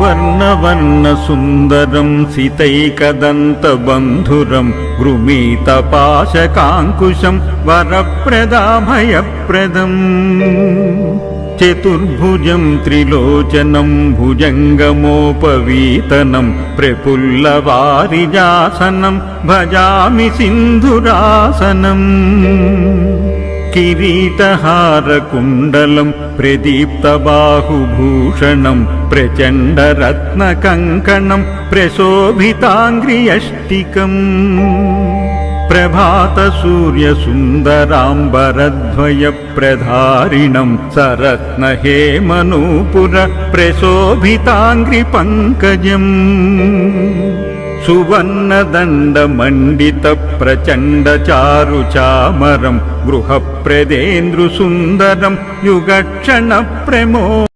సువర్ణవర్ణ సుందరం సితైకదంతబంధురం గృమీతపాశకాంకుశం వరప్రదాభయప్రదం చతుర్భుజం త్రిలోచనం భుజంగమోపవీతనం ప్రఫుల్లవారిజాసనం భజామి సింధురాసనం కిరీటహారకుండలం ప్రదీప్తబాహుభూషణం ప్రచండరత్నకంకణం ప్రశోభితాంగ్రియష్టికం ప్రభాతసూర్యసుందరాంబరద్వయప్రధారిణం సరత్నహేమనూపుర ప్రశోభితాంగ్రిపంకజం సువర్ణదండమండిత ప్రచండచారుచామరం గృహప్రదేంద్రుసుందరం యుగక్షణ ప్రమో